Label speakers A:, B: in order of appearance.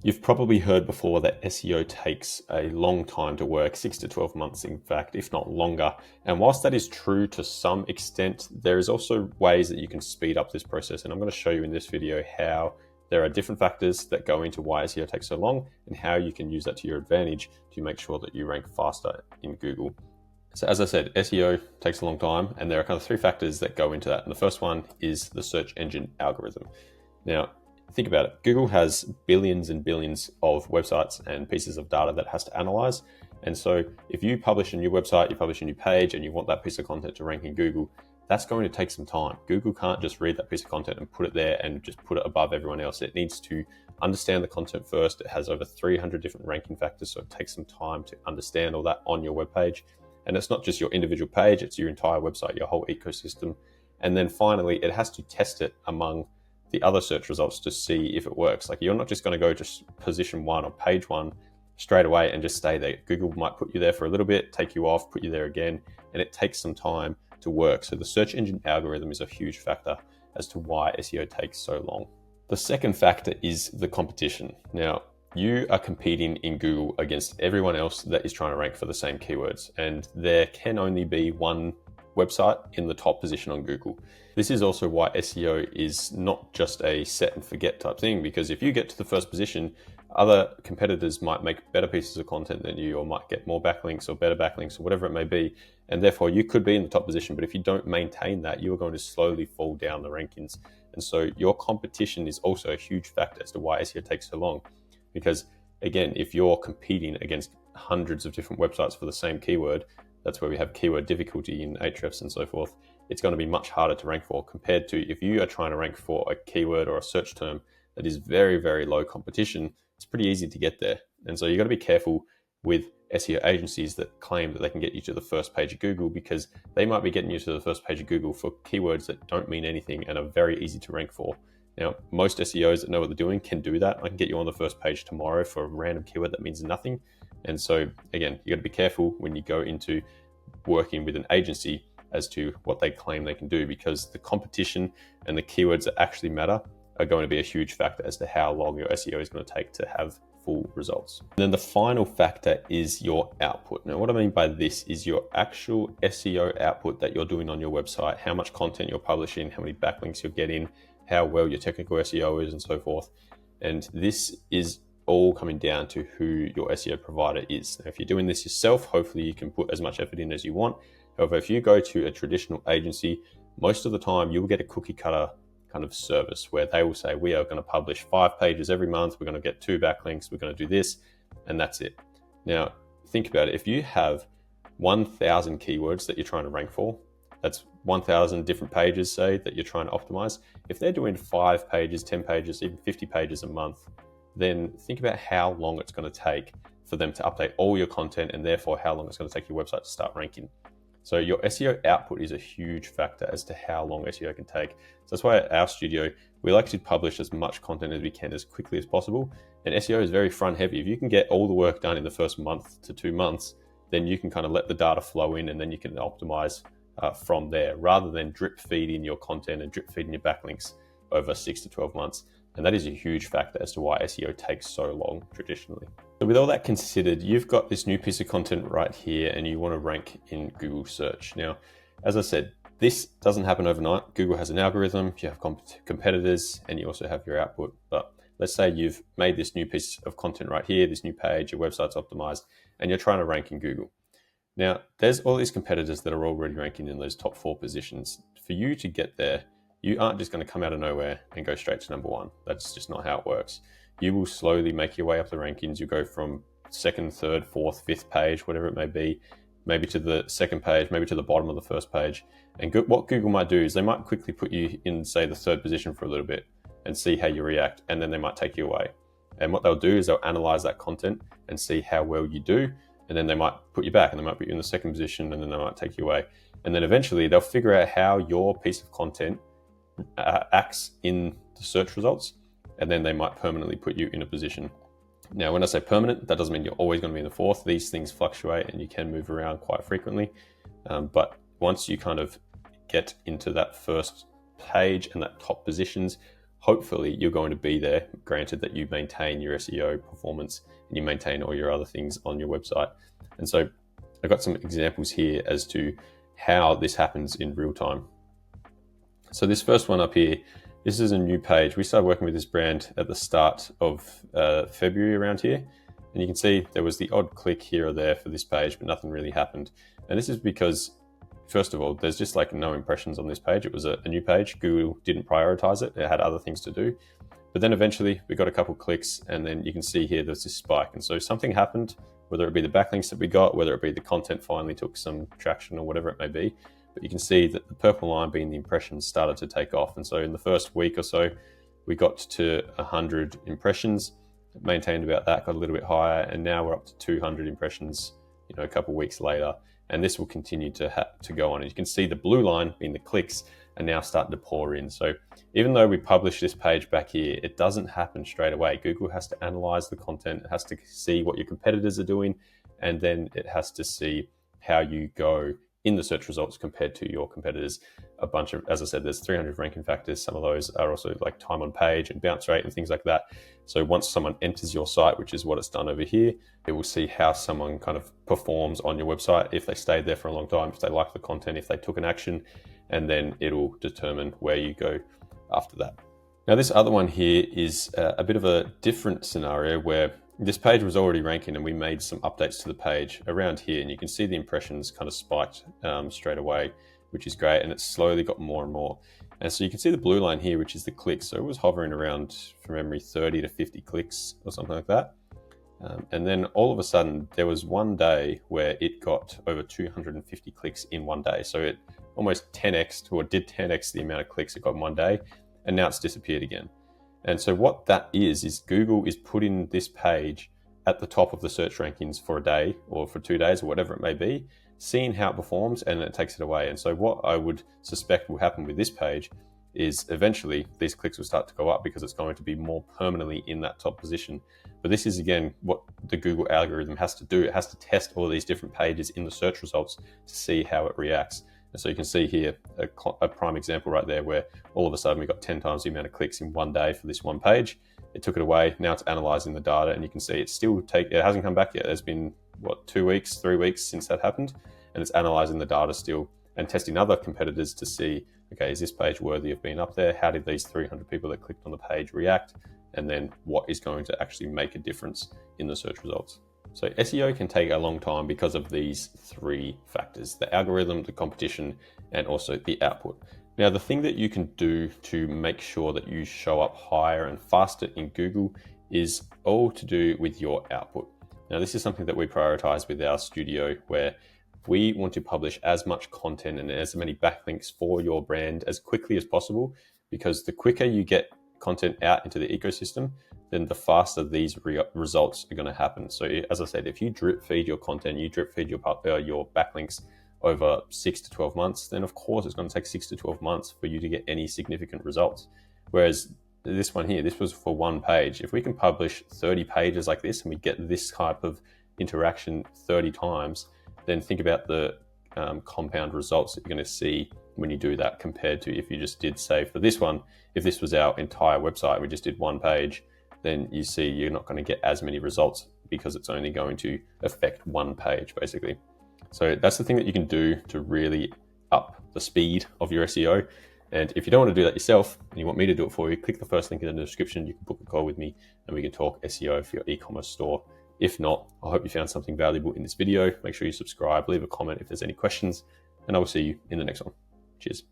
A: You've probably heard before that SEO takes a long time to work, 6 to 12 months, in fact, if not longer. And whilst that is true to some extent, there is also ways that you can speed up this process. And I'm going to show you in this video how there are different factors that go into why SEO takes so long and how you can use that to your advantage to make sure that you rank faster in Google. So as I said, SEO takes a long time, and there are kind of three factors that go into that. And the first one is the search engine algorithm. Now, think about it. Google has billions and billions of websites and pieces of data that it has to analyze. And so if you publish a new website, you publish a new page, and you want that piece of content to rank in Google, that's going to take some time. Google can't just read that piece of content and put it there and just put it above everyone else. It needs to understand the content first. It has over 300 different ranking factors, so it takes some time to understand all that on your web page. And it's not just your individual page, it's your entire website, your whole ecosystem. And then finally, it has to test it among the other search results to see if it works. Like, you're not just going to go to position one or page one straight away and just stay there. Google might put you there for a little bit, take you off, put you there again, and it takes some time to work. So the search engine algorithm is a huge factor as to why SEO takes so long. The second factor is the competition. Now, you are competing in Google against everyone else that is trying to rank for the same keywords, and there can only be one website in the top position on Google. This is also why SEO is not just a set and forget type thing, because if you get to the first position, other competitors might make better pieces of content than you, or might get more backlinks or better backlinks or whatever it may be. And therefore you could be in the top position, but if you don't maintain that, you are going to slowly fall down the rankings. And so your competition is also a huge factor as to why SEO takes so long. Because again, if you're competing against hundreds of different websites for the same keyword, that's where we have keyword difficulty in Ahrefs and so forth. It's going to be much harder to rank for compared to if you are trying to rank for a keyword or a search term that is very, very low competition. It's pretty easy to get there. And so you got to be careful with SEO agencies that claim that they can get you to the first page of Google, because they might be getting you to the first page of Google for keywords that don't mean anything and are very easy to rank for. Now, most SEOs that know what they're doing can do that. I can get you on the first page tomorrow for a random keyword that means nothing. And so again, you got to be careful when you go into working with an agency as to what they claim they can do, because the competition and the keywords that actually matter are going to be a huge factor as to how long your SEO is going to take to have full results. And then the final factor is your output. Now, what I mean by this is your actual SEO output that you're doing on your website, how much content you're publishing, how many backlinks you're getting, how well your technical SEO is, and so forth. And this is all coming down to who your SEO provider is. Now, if you're doing this yourself, hopefully you can put as much effort in as you want. However, if you go to a traditional agency, most of the time you'll get a cookie cutter kind of service where they will say, we are going to publish 5 pages every month, we're going to get 2 backlinks, we're going to do this, and that's it. Now, think about it. If you have 1,000 keywords that you're trying to rank for, that's 1,000 different pages, say, that you're trying to optimize. If they're doing 5 pages, 10 pages, even 50 pages a month, then think about how long it's going to take for them to update all your content, and therefore how long it's going to take your website to start ranking. So your SEO output is a huge factor as to how long SEO can take. So that's why at our studio, we like to publish as much content as we can as quickly as possible. And SEO is very front heavy. If you can get all the work done in the first month to 2 months, then you can kind of let the data flow in, and then you can optimize from there, rather than drip feeding your content and drip feeding your backlinks over 6 to 12 months. And that is a huge factor as to why SEO takes so long traditionally. So with all that considered, you've got this new piece of content right here and you want to rank in Google search. Now, as I said, this doesn't happen overnight. Google has an algorithm, you have competitors, and you also have your output. But let's say you've made this new piece of content right here, this new page, your website's optimized, and you're trying to rank in Google. Now, there's all these competitors that are already ranking in those top 4 positions. For you to get there, you aren't just going to come out of nowhere and go straight to number 1. That's just not how it works. You will slowly make your way up the rankings. You go from 2nd, 3rd, 4th, 5th page, whatever it may be, maybe to the 2nd page, maybe to the bottom of the 1st page. And what Google might do is they might quickly put you in, say, the 3rd position for a little bit and see how you react, and then they might take you away. And what they'll do is they'll analyze that content and see how well you do, and then they might put you back, and they might put you in the 2nd position, and then they might take you away. And then eventually they'll figure out how your piece of content acts in the search results, and then they might permanently put you in a position. Now, when I say permanent, that doesn't mean you're always going to be in the 4th. These things fluctuate and you can move around quite frequently. But once you kind of get into that first page and that top positions, hopefully you're going to be there, granted that you maintain your SEO performance and you maintain all your other things on your website. And so I've got some examples here as to how this happens in real time. So this first one up here, this is a new page. We started working with this brand at the start of February around here. And you can see there was the odd click here or there for this page, but nothing really happened. And this is because, first of all, there's just like no impressions on this page. It was a new page. Google didn't prioritize it. It had other things to do. But then eventually we got a couple clicks, and then you can see here there's this spike. And so something happened, whether it be the backlinks that we got, whether it be the content finally took some traction or whatever it may be. But you can see that the purple line being the impressions started to take off. And so in the first week or so, we got to 100 impressions, maintained about that, got a little bit higher, and now we're up to 200 impressions, a couple of weeks later. And this will continue to go on. And you can see the blue line being the clicks are now starting to pour in. So even though we publish this page back here, it doesn't happen straight away. Google has to analyze the content. It has to see what your competitors are doing. And then it has to see how you go in the search results compared to your competitors. A bunch of, as I said, there's 300 ranking factors. Some of those are also like time on page and bounce rate and things like that. So once someone enters your site, which is what it's done over here, it will see how someone kind of performs on your website, if they stayed there for a long time, if they like the content, if they took an action, and then it'll determine where you go after that. Now, this other one here is a bit of a different scenario where this page was already ranking and we made some updates to the page around here, and you can see the impressions kind of spiked straight away, which is great, and it's slowly got more and more. And so you can see the blue line here, which is the clicks. So it was hovering around, from memory, 30 to 50 clicks or something like that. And then all of a sudden, there was one day where it got over 250 clicks in one day. So it almost 10x, or did 10x the amount of clicks it got in one day, and now it's disappeared again. And so what that is Google is putting this page at the top of the search rankings for a day or for 2 days or whatever it may be, seeing how it performs, and it takes it away. And so what I would suspect will happen with this page is eventually these clicks will start to go up because it's going to be more permanently in that top position. But this is, again, what the Google algorithm has to do. It has to test all these different pages in the search results to see how it reacts. And so you can see here a prime example right there where all of a sudden we got 10 times the amount of clicks in one day for this one page. It took it away. Now it's analyzing the data, and you can see it hasn't come back yet. There's been 2 weeks, 3 weeks since that happened, and it's analyzing the data still and testing other competitors to see, okay, is this page worthy of being up there? How did these 300 people that clicked on the page react? And then what is going to actually make a difference in the search results? So SEO can take a long time because of these three factors: the algorithm, the competition, and also the output. Now, the thing that you can do to make sure that you show up higher and faster in Google is all to do with your output. Now, this is something that we prioritize with our studio, where we want to publish as much content and as many backlinks for your brand as quickly as possible, because the quicker you get content out into the ecosystem, then the faster these results are going to happen. So as I said, if you drip feed your content, you drip feed your backlinks over 6 to 12 months, then of course it's going to take 6 to 12 months for you to get any significant results. Whereas this one here, this was for one page. If we can publish 30 pages like this and we get this type of interaction 30 times, then think about the compound results that you're going to see when you do that, compared to if you just did, say, for this one, if this was our entire website, we just did one page, then you see you're not going to get as many results because it's only going to affect one page, basically. So that's the thing that you can do to really up the speed of your SEO. And if you don't want to do that yourself and you want me to do it for you, click the first link in the description. You can book a call with me and we can talk SEO for your e-commerce store. If not, I hope you found something valuable in this video. Make sure you subscribe, leave a comment if there's any questions, and I will see you in the next one. Cheers.